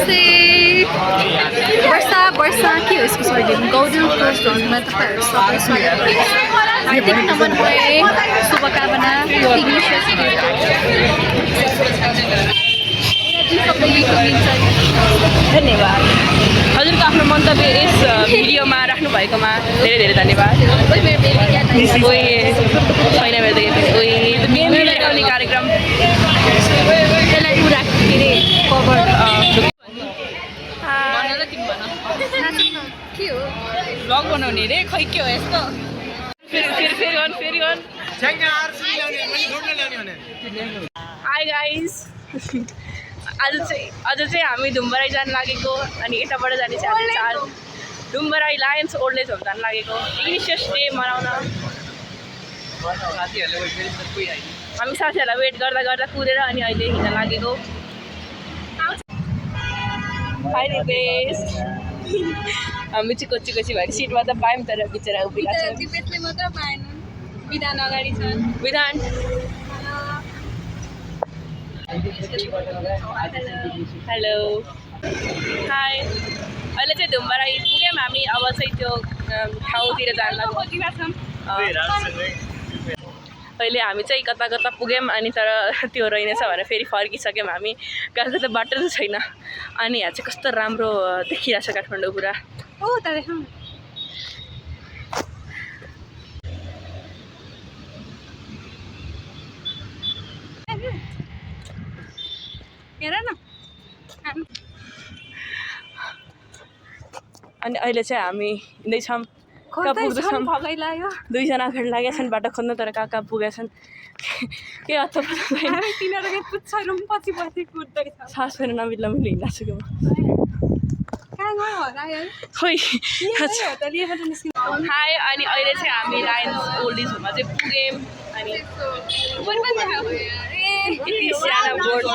नमस्ते वर्षा के हो यसको सरनेम गौडन क्रोसमा तपाईँहरू सबै स्वागत छ यतिकै नमन भए शुभकामना इङ्ग्लिस धन्यवाद हजुरको आफ्नो मन्तव्य यस भिडियोमा राख्नु भएकोमा धेरै धेरै धन्यवाद छैन गेम लगाउने कार्यक्रम भ्लग बनाउने रे खै के हो यस्तो फेरि हाई गाइस आज चाहिँ हामी धुम्बराई जान लागेको अनि यताबाट जाने चाहिँ हामी चार धुम्बराई लायन्स ओल्ड एज होम जान लागेको इग्निसियस डे मनाउन हामी साथीहरूलाई वेट गर्दा गर्दा कुदेर अनि अहिले हिँड्न लागेको हामी चाहिँ कोची भएको सिटमा त पायौँ तर बिचरा उभिरहेको छ विधान अगाडि छ विधान हेलो हाई अहिले चाहिँ धुम्बराई पुग्यौँ हामी अब चाहिँ त्यो ठाउँतिर जान लाग्यो अहिले हामी चाहिँ कता कता पुग्यौँ अनि तर त्यो रहेनछ भनेर फेरि फर्किसक्यौँ हामी गएको त बाटो त छैन अनि यहाँ चाहिँ कस्तो राम्रो देखिरहेको छ काठमाडौँ पुरा अनि अहिले चाहिँ हामी हिँड्दैछौँ कहाँ पुग्दैछौँ दुईजना अगाडि लागेका छन् बाटो खोज्न तर कहाँ कहाँ पुगेका छन् के अत्तो सास फेर नमिल्ला मैले हिँड्न खोइ हाई अनि अहिले चाहिँ हामी लायन्स ओल्ड एज होममा चाहिँ पुग्यौँ अनि यति सानो बोर्ड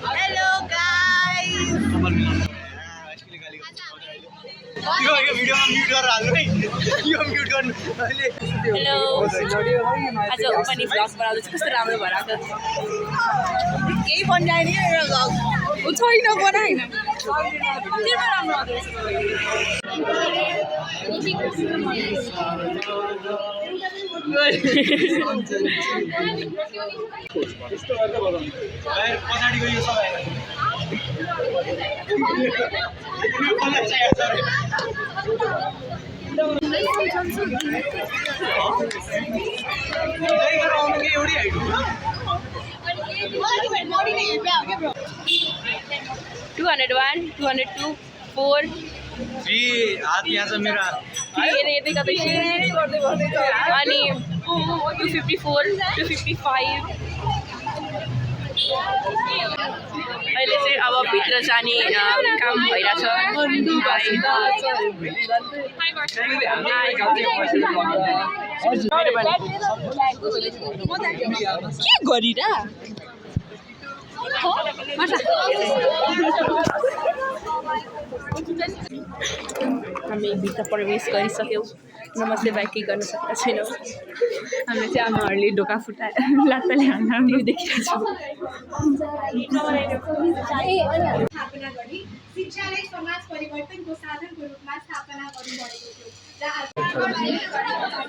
Hello guys. हेलो आज ओपनिङ भ्लग बनाउँदैछु कस्तो राम्रो भएर आएको केही बनाएन छैन बनाएन राम्रो पछाडिको यो सबै टू 201, 202, 4 हात यहाँ छ मेरो यतै कतै अनि 254, 255 अहिले चाहिँ अब भित्र जाने काम भइरहेछ के गरिरा हामी भित्र प्रवेश गरिसक्यौँ नमस्ते बाई केही गर्न सकेका छैनौँ हामीले चाहिँ आमाहरूले ढोका फुटाएर लात्ताले हामी देखिरहेको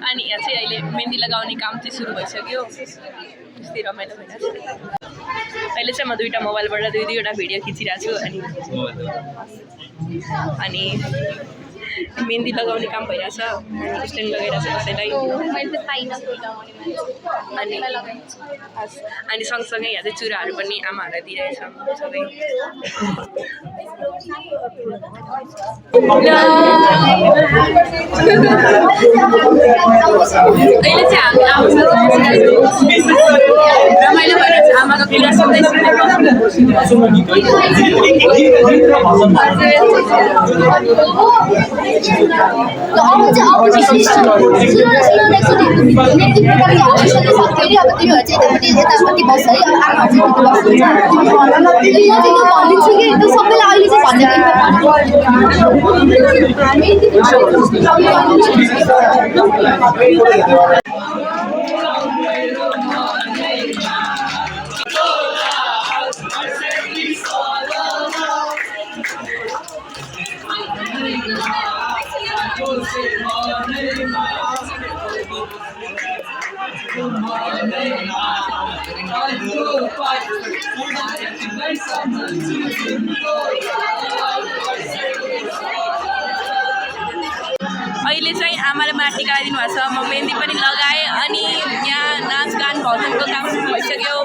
अनि यहाँ चाहिँ अहिले मेहन्दी लगाउने काम चाहिँ सुरु भइसक्यो त्यस्तै रमाइलो भइरहेको छ अहिले चाहिँ म दुईवटा मोबाइलबाट दुईवटा भिडियो खिचिरहेको छु अनि मेहन्दी लगाउने काम भइरहेछ स्ट्यान्ड लगाइरहेछ कसैलाई अनि सँगसँगै यहाँ चाहिँ चुराहरू पनि आमाहरूलाई दिइरहेछ सबै अहिले चाहिँ हामी रमाइलो भइरहेछ आमाको भिडियो सुन्दैछु अहिले चाहिँ आमाले मलाई टिका लगाइदिनु भएको छ म मेहन्दी पनि लगाएँ अनि यहाँ नाचगान भजनको काम सुरु भइसक्यो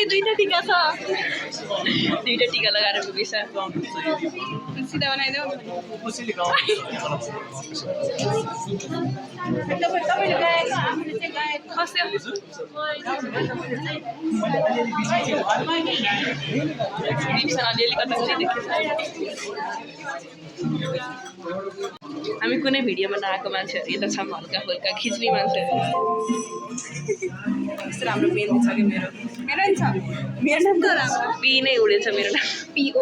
दुईटा टिका छ दुईटा टिका लगाएर पुगेछ सिधा बनाइदेऊ हामी कुनै भिडियोमा नआएको मान्छेहरू यता छौँ हल्का फुल्का खिच्ने मान्छेहरू यस्तो राम्रो मेहन्दी छ कि मेरो पनि छ मेरो नाम त राम्रो पी नै उडेछ मेरो नाम पिओ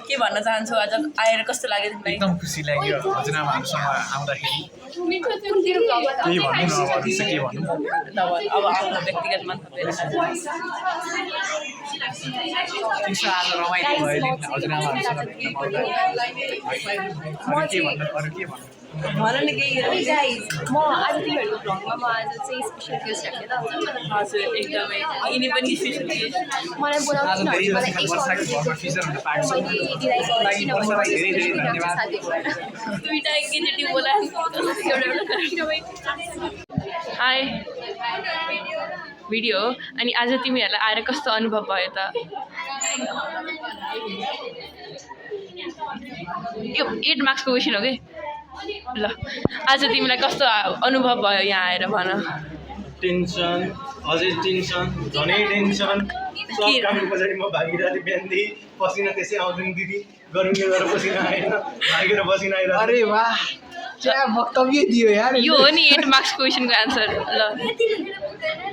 के भन्न चाहन्छु आज आएर कस्तो लाग्यो तिमीलाई एकदम खुसी लाग्यो हजुरआमाहरूसँग आउँदाखेरि केही भन्नु न अब के भन्नु अब आफ्नो व्यक्तिगत मन्तव्य आज रमाइलो भयो हजुरआमाहरूसँग भेट्न पाउँदा अरू के भन्नु भन न केही म आज तिमीहरूको भ्लगमा म आज चाहिँ स्पेसल गेस्ट राखेँ त हजुर एकदमै यिनी पनि स्पेसल गेस्ट मलाई बोलाउनु धेरै धन्यवाद दुईटा एकैचोटि बोलाएँ हाई भिडियो हो अनि आज तिमीहरूलाई आएर कस्तो अनुभव भयो त यो 8 मार्क्सको क्वेसन हो कि ल आज तिमीलाई कस्तो अनुभव भयो यहाँ आएर भन टेन्सन अझै टेन्सन झनै टेन्सन सब कामको पछाडि म भागिरहेको थिएँ बिहानदेखि पसिना त्यसै आउँदैन दिदी गरौँ के गरेर पसिना आएन भागेर पसिना आइरहेको अरे वाह क्या वक्तव्य दियो यार यो हो नि 8 मार्क्स क्वेसनको आन्सर ल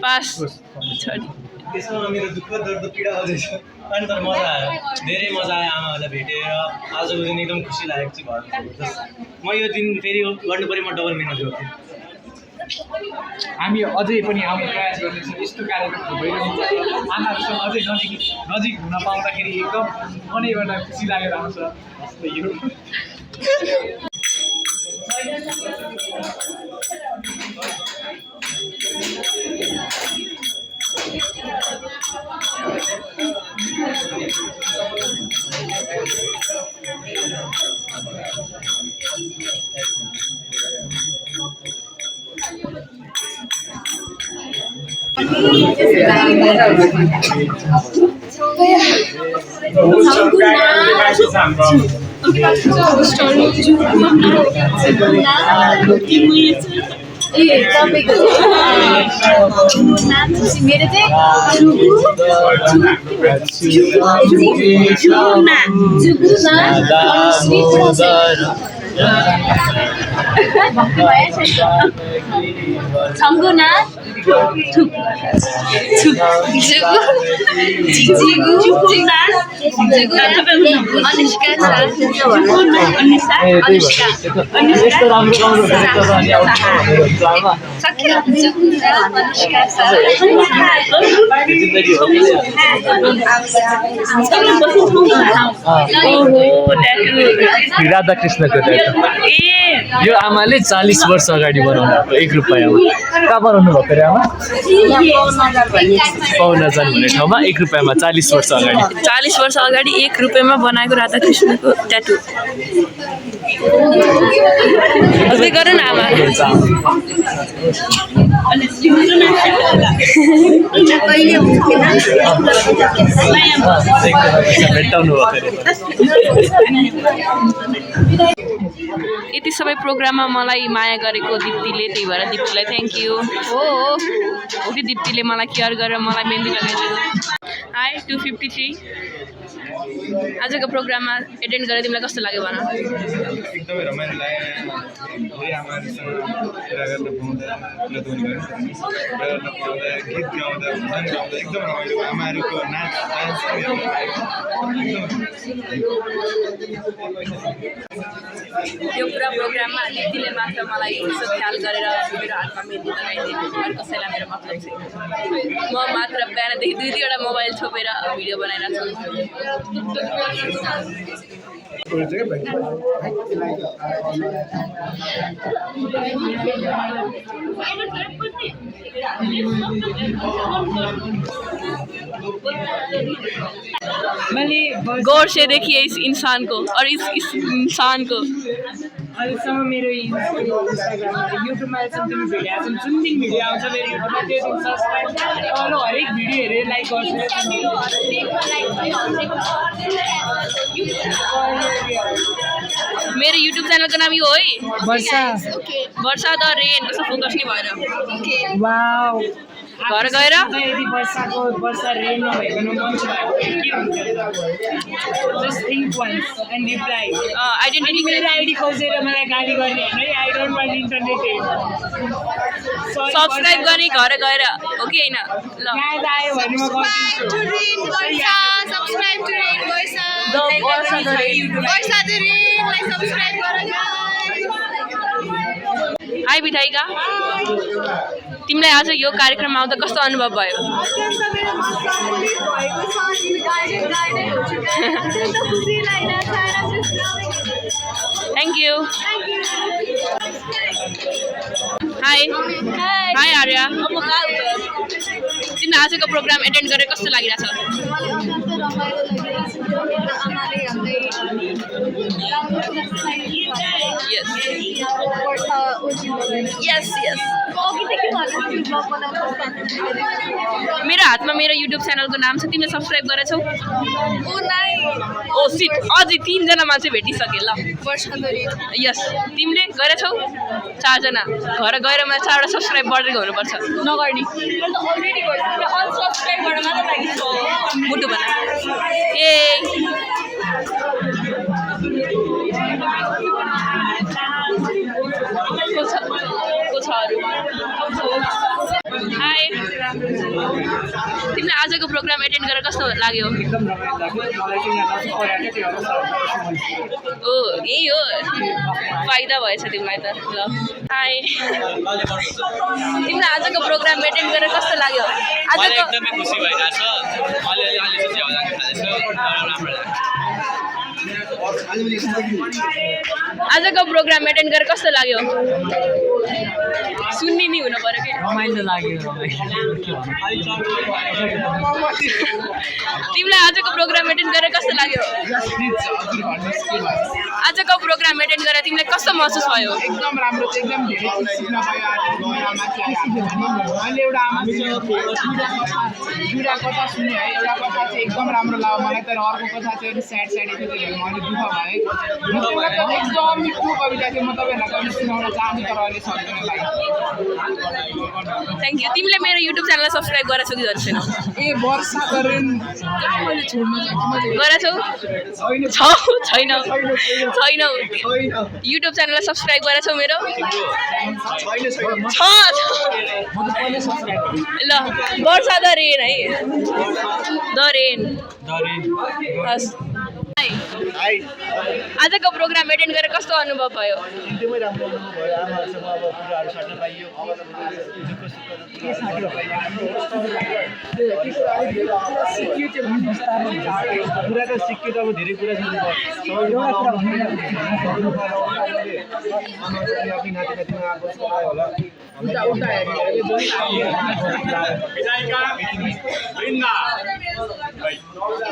पास त्यसमा मेरो दुःख दर्द पीडा अझै छ अनि तर मजा आयो धेरै मजा आयो आमाहरूलाई भेटेर आजको दिन एकदम खुसी लागेको चाहिँ भयो म यो दिन फेरि गर्नु पऱ्यो म डबल मिहिनेत गर्थेँ हामी अझै पनि आउने प्रयास गर्नेछौँ यस्तो कार्यक्रम भइरहन्छ आमाहरूसँग अझै नजिक हुन पाउँदाखेरि एकदम मनैबाट खुसी लागेर आउँछ यो मेरो चाहिँ राधाकृष्णको यो आमाले 40 वर्ष अगाडि बनाउनु भएको 1 रुपैयाँमा कहाँ बनाउनु भएको रे आमा पौनाजान भन्ने ठाउँमा 1 रुपैयाँमा 40 वर्ष अगाडि 40 वर्ष अगाडि 1 रुपैयाँमा बनाएको राधाकृष्णको ट्याटु अझै गर न आमा भेट्टाउनु यति सबै प्रोग्राममा मलाई माया गरेको दिप्तीले त्यही भएर दिप्तीलाई थ्याङ्क यू हो कि दिप्तीले मलाई केयर गरेर मलाई मेहन्दी लगाइदियो हाई 253 आजको प्रोग्राममा एटेन्ड गरेर तिमीलाई कस्तो लाग्यो भन एकदमै रमाइलो लाग्यो धेरै आमाहरूसँग कुरा गर्न पाउँदा गीत गाउँदा भजन गाउँदा एकदम रमाइलो आमाहरूको नाच डान्स यो पुरा प्रोग्राममा दिदीले मात्र मलाई यसो ख्याल गरेर मेरो हातमा मेहन्दी लगाइदिनु अरू कसैलाई मेरो मतलब छैन म मात्र बिहानदेखि 2-2वटा मोबाइल छोपेर भिडियो बनाइरहेको छु गौर से देखिए इस इंसान को और इस इंसान को अहिलेसम्म मेरो इन्स्टाग्राममा युट्युबमा समथिङ भिडियो आउँछ जुन दिन भिडियो आउँछ मेरो युट्युबमा त्यो दिन सब्सक्राइब अरू हरेक भिडियो हेरेर लाइक गर्छु मेरो युट्युब च्यानलको नाम यो है वर्षा वर्षा द रेन कस्तो फोकस नि भएर वाउ घर गएर यदि वर्षा रेन नभइकन मन भएको के हुन्छ just think once and reply identity मेरो आइडी खोजेर मलाई गाली गर्ने होइन है I don't want internet subscribe गर्ने घर गएर हो कि होइन ल याद आयो भने म गर्छु Subscribe to Rain Versa. The Varsha the rain Versa the Rain. Like subscribe करो guys. हाई विधायिका तिमीलाई आज यो कार्यक्रममा आउँदा कस्तो अनुभव भयो thank you high high Arya तिमीले आजको प्रोग्राम एटेन्ड गरेर कस्तो लागिरहेछ Yes. मेरो हातमा मेरो युट्युब च्यानलको नाम छ तिमीले सब्सक्राइब गरेछौ ओ सिट अझै 3 जना मान्छे भेटिसके ल यस तिमीले गरेछौ 4 जना घर गएर मलाई 4 वटा सब्स्क्राइब गरेको हुनुपर्छ नगर्नी अलरेडी गरिसके अनसब्स्क्राइब गर्न मात्र लागिसक्यो मुटु बना ए हाई तिमीले आजको प्रोग्राम एटेन्ड गरेर कस्तो लाग्यो ओ यही हो फाइदा भएछ तिमीलाई त ल हाई तिमीले आजको प्रोग्राम एटेन्ड गरेर कस्तो लाग्यो आजको एकदमै खुसी भइरहेछ अलिअलि चाहिँ झ्याउ जान थालेछ राम्रो आजको प्रोग्राम एटेन्ड गरेर कस्तो लाग्यो सुन्ने नि हुनु पर्यो कि रमाइलो लाग्यो तिमीलाई आजको प्रोग्राम एटेन्ड गरेर कस्तो लाग्यो आजको प्रोग्राम एटेन्ड गरेर तिमीलाई कस्तो महसुस भयो एकदम राम्रो छ एकदम धेरै चिज सिक्न पायो आज नयाँ मैले एउटा आमासँग दुईवटा कथा सुने है एउटा कथा चाहिँ एकदम राम्रो लाग्यो मलाई तर अर्को कथा चाहिँ अलिक स्याड थियो त्यही भएर मैले दुःख भएँ एकदम मिठो कविता थियो म तपाईँहरूलाई कविता सुनाउन चाहन्छु तर अहिले सक्दैन लाग्यो थ्याङ्क यू तिमीले मेरो युट्युब च्यानललाई सब्सक्राइब गरेछौ कि गरेको छैनौ ए वर्षा गरेन मैले छोड्न गरेछौ छैनौ युट्युब च्यानललाई सब्सक्राइब गरेछौ मेरो ल वर्षा द रेन है द रेन हस् आजको प्रोग्राम एटेन्ड गरेर कस्तो अनुभव भयो एकदमै राम्रो अनुभव भयो आमाहरूसँग अब कुराहरू साट्न पाइयो कुरा त सिक्यो त अब धेरै कुरा छ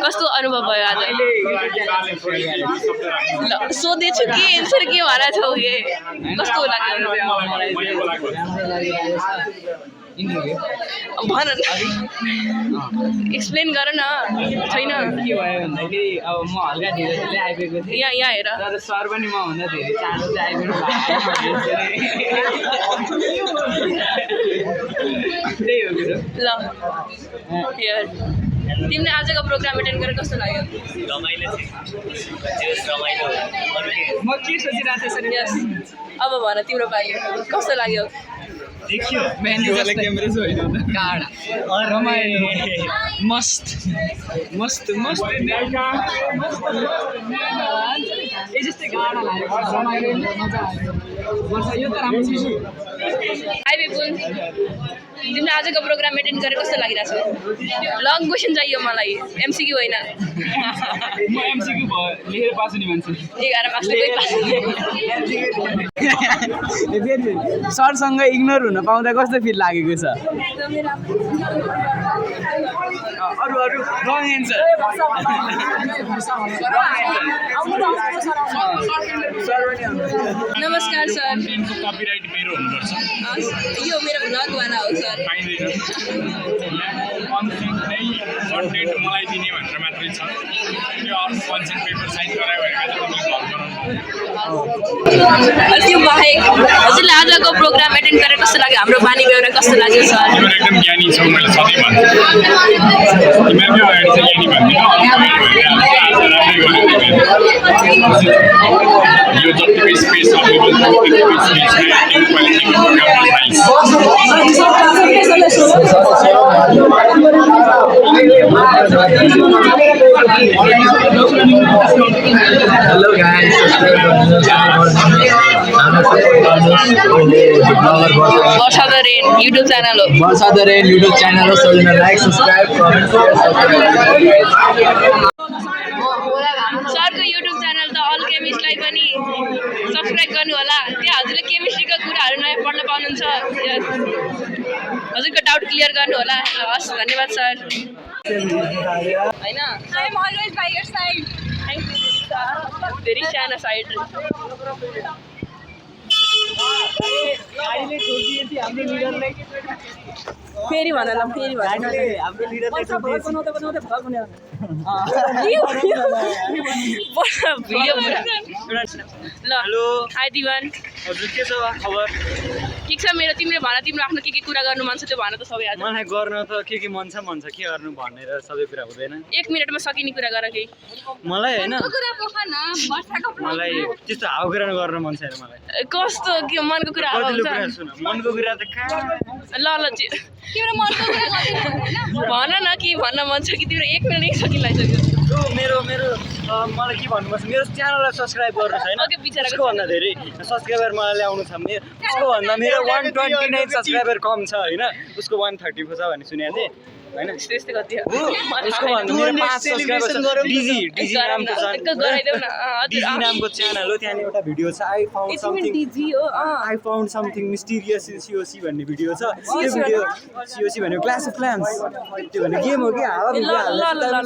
कस्तो अनुभव भयो आज ल सोधेछु के एन्सर के भएर छौ के कस्तो लाग्यो भन एक्सप्लेन गर न छैन के भयो भन्दाखेरि अब म हल्का ढिलो ढिलै आइपुगेको थिएँ यहाँ हेर तर सर पनि मभन्दा धेरै चाँडो चाहिँ आइपुग्नु त्यही हो कुरो ल हेर तिमीले आजको प्रोग्राम एटेन्ड गरेर कस्तो लाग्यो म के सोचिरहेको थिएँ सर यस अब भन तिम्रो पालि कस्तो लाग्यो गाडा रमाइलो मस्त मस्त मस्त ए जस्तै गाडा लाग्यो रमाइलो मजा आयो वर्षा यो त राम्रो छ हाई बिपुल तिमीले आजको प्रोग्राम एटेन्ड गरेर कस्तो लागिरहेछ लङ क्वेसन चाहियो मलाई एमसिक्यू होइन म एमसिक्यू लेखेर पास हुने मान्छे 11 मार्क्सले कोही पास सरसँग इग्नोर हुन पाउँदा कस्तो फिल लागेको छ अरू रङ एन्सर नमस्कार सर कपिराइट मेरो हुनुपर्छ यो मेरो भ्लगवाला हो सर कन्टेन्ट मलाई दिने भनेर मात्रै छ यो अर्को कन्सेन्ट पेपर साइन गरायो भने मात्रै तपाईँले त्यो बाहेक हजुरले आजको प्रोग्राम एटेन्ड गरेर कस्तो लाग्यो हाम्रो बानी बेहोरा कस्तो लाग्यो सर तिमीहरू एकदम ज्ञानी छौ मैले सधैँ भन्छु तिमीहरू अगाडि चाहिँ ज्ञानी भन्दिनँ यो जतिकै स्पेस अभाइलेबल छ त्यतिकै Hello guys, Varsha the rain YouTube channel हो वर्षा द रेन युट्युब च्यानल हो सबैजना लाइक सब्स्क्राइब कमेन्ट सरको युट्युब च्यानल त अल केमिस्टलाई पनि सब्सक्राइब गर्नु होला त्यहाँ हजुरले केमिस्ट्रीको कुराहरू नयाँ पढ्न पाउनुहुन्छ हजुरको डाउट क्लियर गर्नु होला हस् धन्यवाद सर हैन I am always by your side thank you very सानो साइड अहिले खोजिएपछि हाम्रो लिडरलाई फेरि भन ल फेरि भन हाम्रो लिडरले भिडियो ल हाई दिवान हजुर के छ खबर के छ मेरो तिमीले भन तिम्रो आफ्नो के कुरा गर्नु मन छ त्यो भन त सबै आज मलाई गर्न त के मन छ के गर्नु भनेर सबै कुरा हुँदैन 1 मिनेटमा सकिने कुरा गर केही मलाई हैन कुरा पोखन वर्षाको मलाई त्यस्तो हाउकुरा गर्न मन छैन मलाई कस्तो के मनको कुरा कतिलो कुरा हुन्छ सुन मनको कुरा त कहाँ ल ल तिम्रो मनको कुरा गर्दैन भन न के भन्न मन छ कि तिम्रो 1 मिनेट सकिलाइसक्यो यो मेरो मलाई के भन्नु पर्छ मेरो च्यानललाई सब्स्क्राइब गर्नु छैन ओके बिचरा त्यसको भन्दा धेरै सब्स्क्राइबर मलाई ल्याउनु छ त्यसको भन्दा मेरो 129 सब्स्क्राइबर कम छ हैन उसको 130 छ भन्ने सुनेको थिएँ हैन त्यस्तै कति हो उसको भन्दा मेरो 5 सब्स्क्राइबर छ डिजी नामको छ गराइदेऊ न डिजी नामको च्यानल हो त्यहाँ एउटा भिडियो छ I found something mysterious in COC भन्ने भिडियो छ त्यो भिडियो सीओसी भनेको क्लास अफ क्लान्स त्यो भने गेम हो कि हावा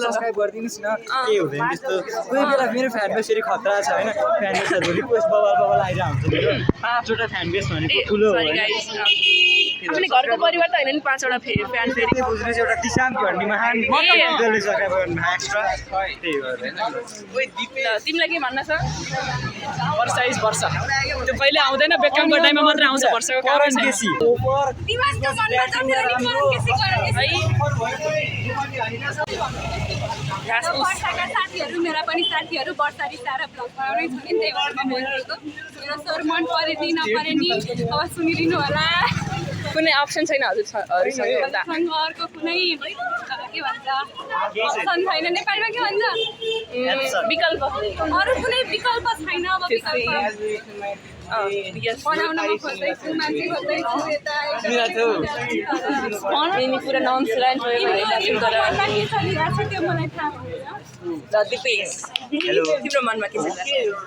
सब्स्क्राइब गरिदिनुस् न के हुँदैन त्यस्तो कोही बेला मेरो फ्यान बेस फेरि खतरा छ हैन फ्यान बेसहरु रिक्वेस्ट बबाल आइरा हुन्छ मेरो 5 वटा फ्यान बेस भनेको ठुलो हो हैन हामीले घरको परिवार त हैन नि 5 वटा फ्यान फेरि के बुझ्नु चाहिँ एउटा दिशान्त भन्ने महान मन्डलले सब्स्क्राइब गर्नु एक्स्ट्रा त्यही भएर हैन तिमीलाई के भन्न छ वर्षा इज वर्षा त्यो कहिले आउँदैन बेकामको टाइममा मात्र आउँछ वर्षाको कारण केसी दिमागको मनमा केसी वर्षाका साथीहरू मेरा पनि साथीहरू वर्षा रिसाएर भ्लग बनाउनै छ नि त्यही भएर म बोलिरहेको मेरो स्वर मन परे नि नपरे नि अब सुनिदिनु होला कुनै अप्सन छैन हजुरसँग भन्दा सँग अर्को कुनै के भन्छ अप्सन छैन नेपालीमा के भन्छ विकल्प अरू कुनै विकल्प छैन अब विकल्प बनाउन म खोज्दैछु मान्छे खोज्दैछु यता यिनी पुरा नन सिलाइन के चलिरहेको छ त्यो मलाई थाहा हुँदैन दिपेश तिम्रो मनमा के छ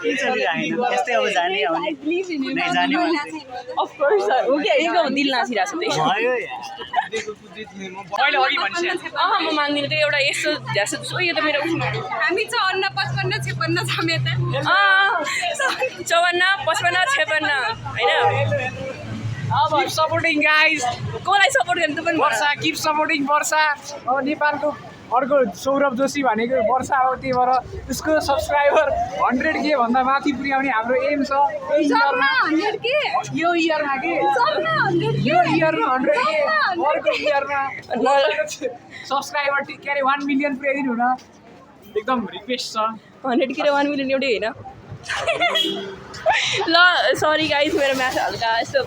के चलिरहेको यस्तै अब जाने आउने नै जाने अफ कोर्स हो कि यहीको दिल नाचिरहेको छ त्यही भयो मैले अघि भन्छ म मान्दिनँ त्यो एउटा यस्तो झ्यासो यो त मेरो हामी 54 55 56 छौँ यता 54 55 56 होइन Keep supporting guys. कसलाई सपोर्ट गर्नु त पनि वर्षा keep supporting वर्षा अब नेपालको अर्को सौरभ जोशी भनेको वर्षा हो त्यही भएर उसको सब्सक्राइबर 100K भन्दा माथि पुर्याउने हाम्रो एम छ यो इयरमा के यो इयरमा 100K अर्को इयरमा सब्सक्राइबर के अरे 1 मिलियन पुर्याइदिनु न एकदम रिक्वेस्ट छ 100 के 1 मिलियन एउटै होइन ल सरी गाइज मेरो म्याथ हल्का यस्तो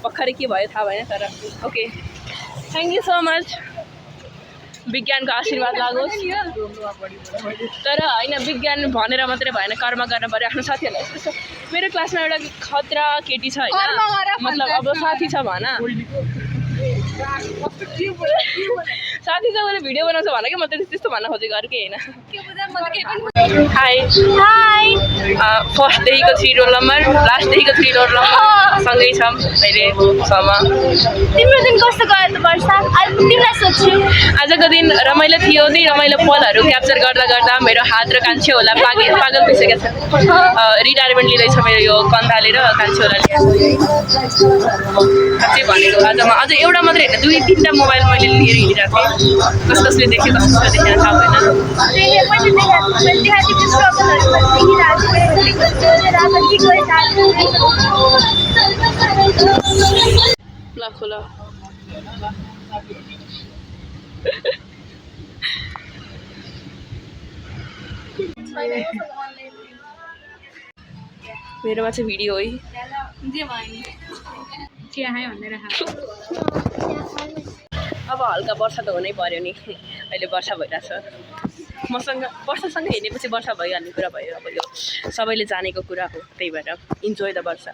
भर्खरै के भयो थाहा भएन तर okay thank you so much विज्ञानको आशीर्वाद लागोस् तर होइन विज्ञान भनेर मात्रै भएन कर्म गर्न पऱ्यो आफ्नो साथीहरूलाई यस्तो छ मेरो क्लासमा एउटा खतरा केटी छ होइन मतलब अब साथी छ भन साथी छ उसले भिडियो बनाउँछ भन कि म त त्यस्तो भन्न खोजेको अरू केही होइन हाई फर्स्टदेखिको 3 रोल नम्बर लास्टदेखिको 3 रोल नम्बर सँगै छौँ अहिलेसम्म तिम्रो दिन कस्तो गयो त वर्षा तिमीलाई सोध्छु आजको दिन रमाइलो थियो नि रमाइलो पलहरू क्याप्चर गर्दा गर्दा मेरो हात र कान्छे होला पागल भइसकेको छ रिटायरमेन्ट लिँदैछ मेरो यो कन्धाले र कान्छे होला साँच्चै भनेको आजमा अझ एउटा मात्रै होइन 2-3टा मोबाइल मैले लिएर हिँडिरहेको थिएँ कसले देख्यो कसले देखेन थाहा भएन ल खोल मेरोमा चाहिँ भिडियो है अब हल्का वर्षा त हुनै पर्यो नि अहिले वर्षा भइरहेछ मसँग वर्षासँग हेर्नेपछि वर्षा भइहाल्ने कुरा भयो अब यो सबैले जानेको कुरा हो त्यही भएर इन्जोय द वर्षा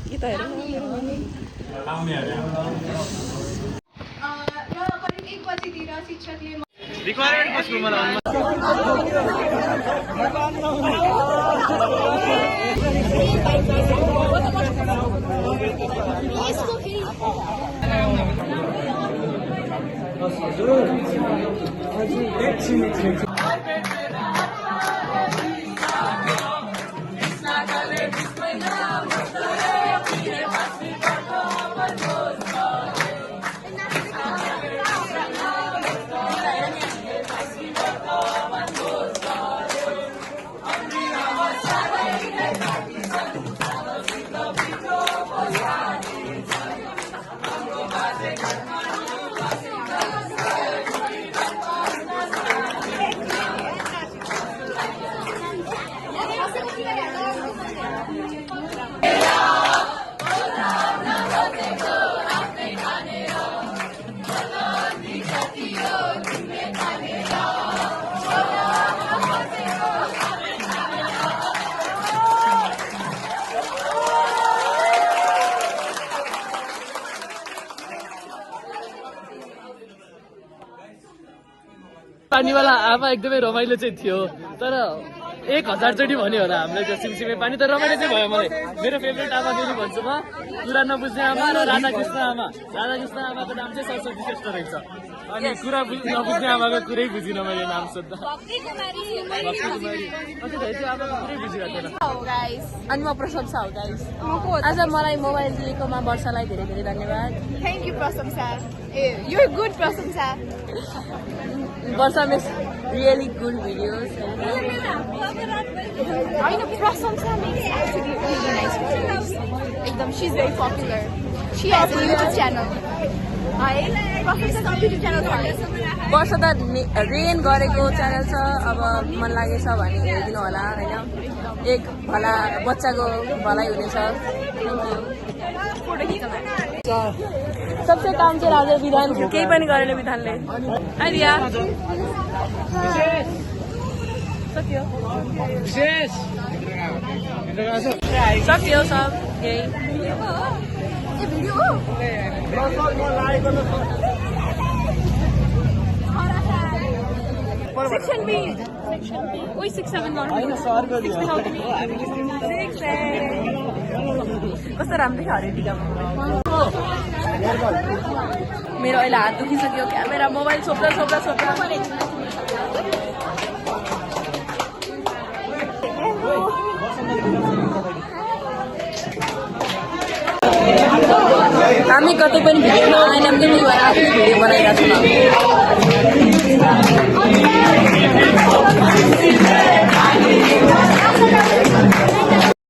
के त हेर करिब 1 बजेतिर शिक्षकले रिक्वायरमेन्ट कसको मलाई पानीवाला आमा एकदमै रमाइलो चाहिँ थियो तर 1000 चोटि भन्यो होला हामीलाई त्यो सिमसिमे पानी तर रमाइलो चाहिँ भयो मलाई मेरो फेभरेट आमा फेरि भन्छु म कुरा नबुझ्ने आमा र राधाकृष्ण आमाको नाम चाहिँ सरस्वती श्रेष्ठ रहेछ अनि कुरा नबुझ्ने आमाको कुरै बुझिनँ मैले नाम सोद्धा भक्ति कुमारी आमाको कुरै बुझिरहेको थिएन अनि म प्रशंसा हो गाइस आज मलाई मोबाइल दिएकोमा वर्षालाई धेरै धेरै धन्यवाद थ्याङ्क यू प्रशंसा you're good प्रशंसा वर्षा makes really good videos होइन प्रशंसा makes actually really nice videos एकदम she's very popular she has a YouTube channel है प्रशंसाको YouTube channel छ वर्षा त रेन गरेको च्यानल छ अब मन लागेछ भने हेरिदिनु होला होइन एक भला बच्चाको भलाइ हुनेछ सबसे काम चाहिँ राजा विधान केही पनि गरेन विधानले आइडिया सक्यो सब यही Section B. Wait, 6, 7, 1. कस्तो राम्रो छ अरे टिका मेरो अहिले हात दुखिसक्यो क्यामेरा मोबाइल छोप्दा हामी कतै पनि भिडियो आएन भने पनि आफ्नो भिडियो बनाइरहेको छौँ